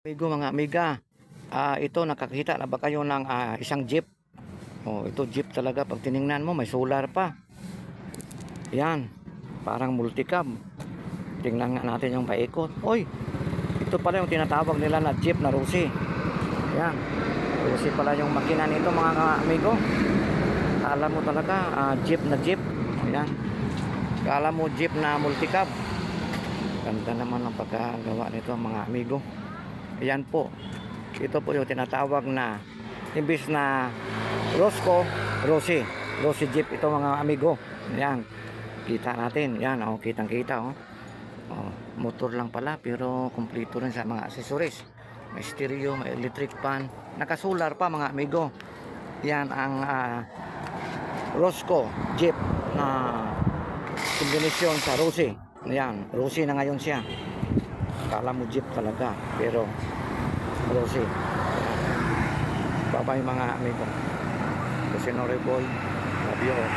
Amigo, mga amiga, ito nakakita na ba kayo ng isang jeep? Ito jeep talaga, pag tiningnan mo may solar pa. Yan, parang multicab. Tingnan nga natin yung paikot. Oy, ito pala yung tinatawag nila na jeep na Rusi. Yan, Rusi pala yung makina nito, mga amigo. Kala mo talaga jeep na jeep. Yan, kala mo jeep na multicab. Ganda naman ang pagkagawa nito, mga amigo. Ayan po, ito po yung tinatawag na imbis na Rosco, Rusi Jeep ito, mga amigo. Ayan, kita natin, yan, kitang kita, motor lang pala pero kumpleto rin sa mga accessories. May stereo, may electric fan, nakasolar pa, mga amigo. Yan ang Rosco Jeep na kombinasyon sa Rusi. Ayan, Rusi na ngayon siya. Kala mo jeep talaga, pero Rusi. Bye-bye, mga amigo. Kasi Noreboy, love you all.